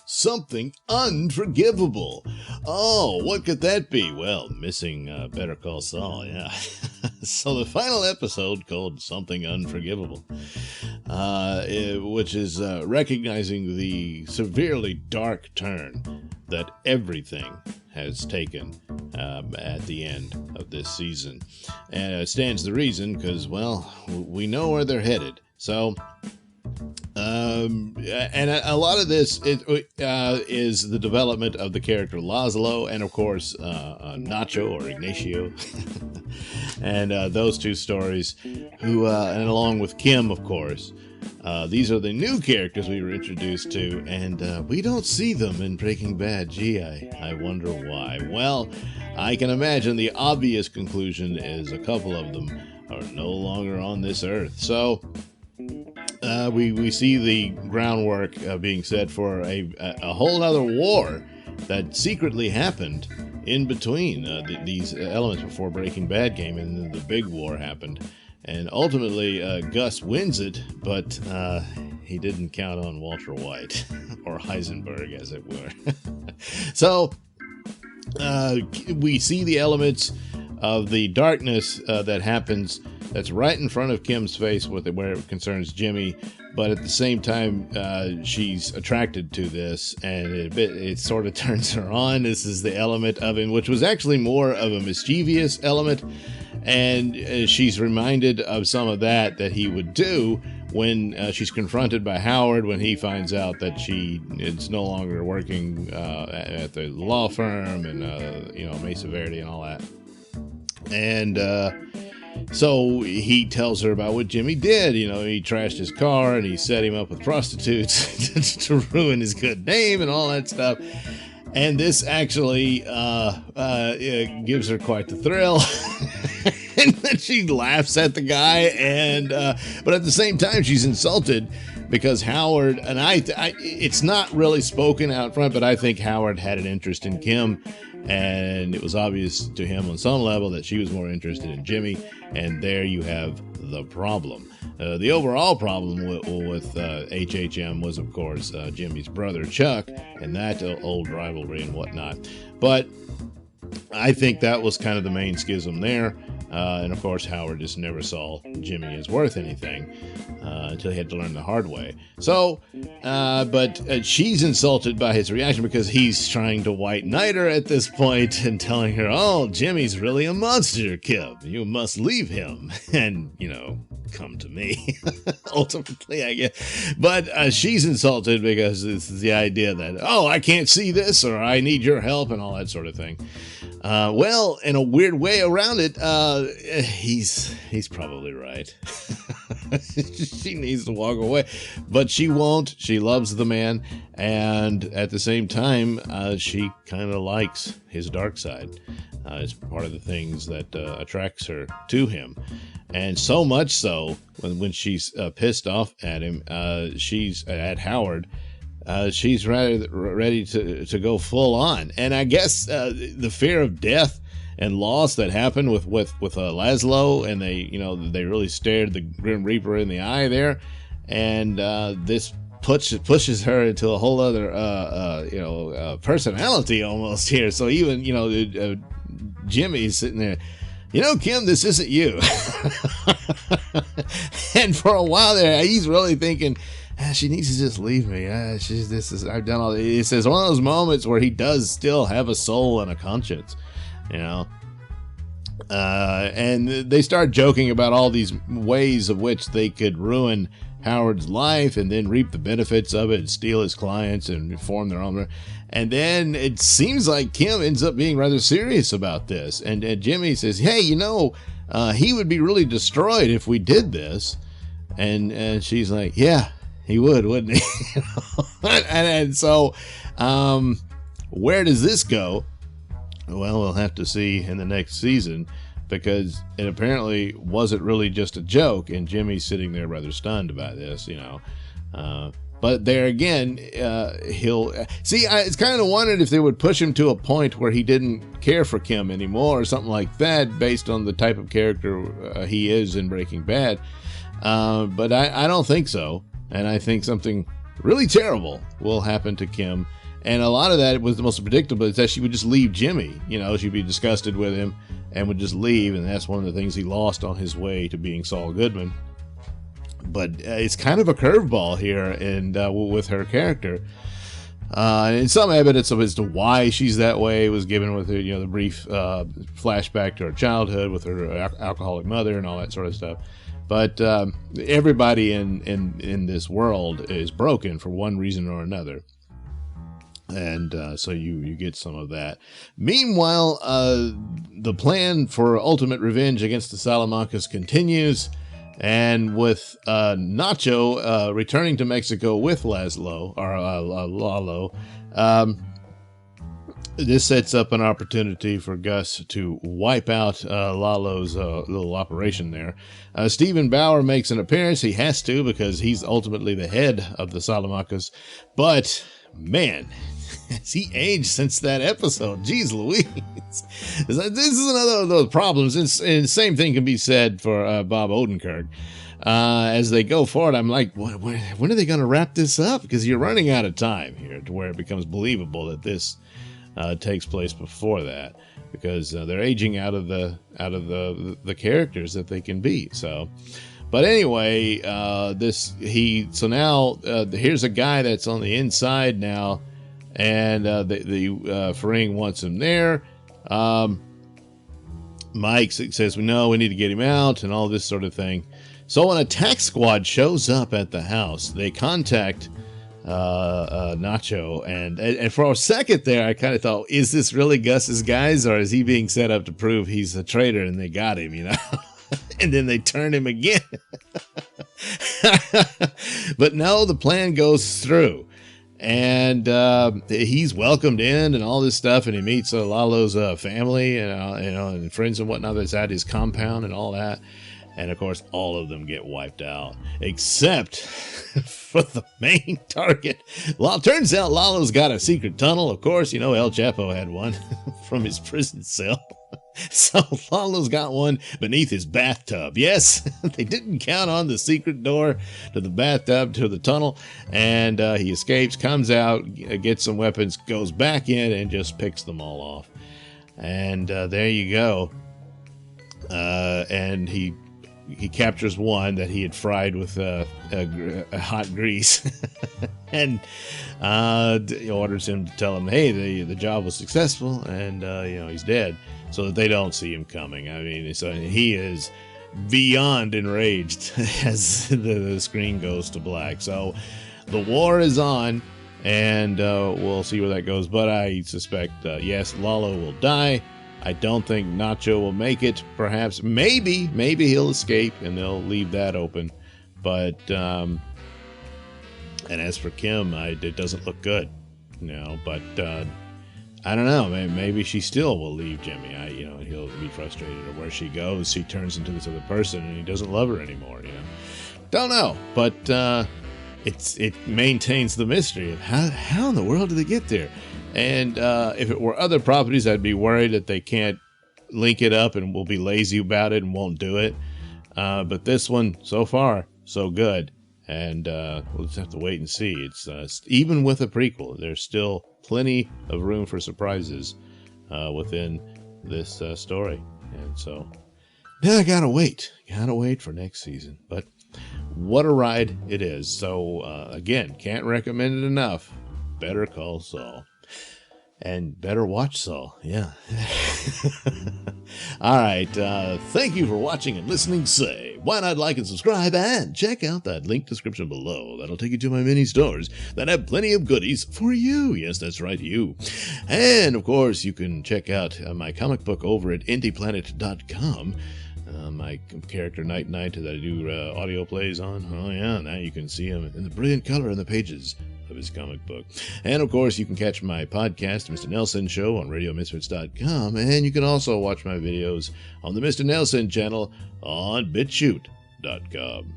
Something unforgivable. Oh, what could that be? Well, missing Better Call Saul, yeah. So the final episode, called Something Unforgivable, which is recognizing the severely dark turn that everything has taken at the end of this season. And it stands to reason because, well, we know where they're headed. So... and a lot of this is the development of the character Laszlo and, of course, Nacho or Ignacio. And those two stories, and along with Kim, of course. These are the new characters we were introduced to, and we don't see them in Breaking Bad. Gee, I wonder why. Well, I can imagine the obvious conclusion is a couple of them are no longer on this earth. So... we see the groundwork being set for a whole other war that secretly happened in between these elements before Breaking Bad came, and then the big war happened. And ultimately, Gus wins it, but he didn't count on Walter White, or Heisenberg, as it were. So, we see the elements of the darkness that happens that's right in front of Kim's face where it concerns Jimmy, but at the same time, she's attracted to this, and it sort of turns her on. This is the element of him, which was actually more of a mischievous element, and she's reminded of some of that he would do when she's confronted by Howard when he finds out that she is no longer working at the law firm and, Mesa Verde and all that. And so he tells her about what Jimmy did. He trashed his car and he set him up with prostitutes to ruin his good name and all that stuff. And this actually gives her quite the thrill. And then she laughs at the guy, but at the same time she's insulted because Howard, and it's not really spoken out front, but I think Howard had an interest in Kim. And it was obvious to him on some level that she was more interested in Jimmy, and there you have the problem. The overall problem with HHM was, of course, Jimmy's brother Chuck, and that old rivalry and whatnot. But I think that was kind of the main schism there. And of course, Howard just never saw Jimmy as worth anything until he had to learn the hard way. So, but she's insulted by his reaction because he's trying to white knight her at this point and telling her, "Oh, Jimmy's really a monster, Kim. You must leave him and, come to me." Ultimately, I guess. But she's insulted because it's the idea that, "Oh, I can't see this," or "I need your help," and all that sort of thing. Well, in a weird way around it, he's probably right. She needs to walk away, but she won't. She loves the man, and at the same time, she kind of likes his dark side. It's part of the things that attracts her to him, and so much so when she's pissed off at him, she's at Howard. She's ready to go full on, and I guess the fear of death and loss that happened with Laszlo, and they really stared the Grim Reaper in the eye there, and this pushes her into a whole other personality almost here. So even Jimmy's sitting there. Kim, this isn't you. And for a while there, he's really thinking, she needs to just leave me. I've done all this. It's one of those moments where he does still have a soul and a conscience, and they start joking about all these ways of which they could ruin Howard's life and then reap the benefits of it and steal his clients and form their own. And then it seems like Kim ends up being rather serious about this. And Jimmy says, "Hey, he would be really destroyed if we did this." And she's like, "Yeah, he would, wouldn't he?" and so, where does this go? Well, we'll have to see in the next season, because it apparently wasn't really just a joke, and Jimmy's sitting there rather stunned by this, But there again, he'll see. It's kind of wondered if they would push him to a point where he didn't care for Kim anymore, or something like that, based on the type of character he is in Breaking Bad. But I don't think so, and I think something really terrible will happen to Kim. And a lot of that was the most predictable, is that she would just leave Jimmy. You know, she'd be disgusted with him and would just leave. And that's one of the things he lost on his way to being Saul Goodman. But it's kind of a curveball here, and with her character. And some evidence as to why she's that way was given with her, you know, the brief flashback to her childhood with her alcoholic mother and all that sort of stuff. But everybody in this world is broken for one reason or another. And so you get some of that. Meanwhile, the plan for ultimate revenge against the Salamancas continues. And with Nacho returning to Mexico with Lalo, this sets up an opportunity for Gus to wipe out Lalo's little operation there. Stephen Bauer makes an appearance. He has to, because he's ultimately the head of the Salamancas. But, man, has he aged since that episode? Jeez Louise. This is another of those problems. And the same thing can be said for Bob Odenkirk. As they go forward, I'm like, when are they going to wrap this up? Because you're running out of time here to where it becomes believable that this takes place before that, because they're aging out of the characters that they can be. So, but anyway, so now here's a guy that's on the inside now, and the Fering wants him there. Mike says, no, we need to get him out, and all this sort of thing. So when a attack squad shows up at the house, they contact Nacho, and for a second there, I kind of thought, is this really Gus's guys, or is he being set up to prove he's a traitor and they got him, you know? And then they turn him again. But no, the plan goes through. And he's welcomed in and all this stuff, and he meets Lalo's family and and friends and whatnot that's at his compound and all that. And of course, all of them get wiped out, except for the main target. Well, it turns out Lalo's got a secret tunnel. Of course, you know, El Chapo had one from his prison cell. So Lalo's got one beneath his bathtub. Yes, they didn't count on the secret door to the bathtub, to the tunnel. And he escapes, comes out, gets some weapons, goes back in, and just picks them all off. And there you go. And he captures one that he had fried with a hot grease. And orders him to tell him, hey, the job was successful, and he's dead, so that they don't see him coming. I mean, so he is beyond enraged as the screen goes to black. So the war is on, and we'll see where that goes. But I suspect, yes, Lalo will die. I don't think Nacho will make it. Perhaps, maybe he'll escape, and they'll leave that open. But and as for Kim, it doesn't look good, But I don't know. Maybe she still will leave Jimmy. And he'll be frustrated. Or where she goes, she turns into this other person, and he doesn't love her anymore. Don't know. But it maintains the mystery of how in the world did they get there. And if it were other properties, I'd be worried that they can't link it up and will be lazy about it and won't do it. But this one, so far, so good. And we'll just have to wait and see. It's even with a prequel, there's still plenty of room for surprises within this story. And so, yeah, I gotta wait for next season. But what a ride it is. So again, can't recommend it enough. Better Call Saul. And better watch Saul. Yeah. All right. Thank you for watching and listening. Say, why not like and subscribe, and check out that link description below. That'll take you to my mini stores that have plenty of goodies for you. Yes, that's right, you. And of course, you can check out my comic book over at indieplanet.com. My character Night Knight that I do audio plays on. Oh yeah, now you can see him in the brilliant color in the pages of his comic book. And of course, you can catch my podcast, Mr Nailsin Show, on RadioMisfits.com, and you can also watch my videos on the Mr Nailsin channel on BitChute.com.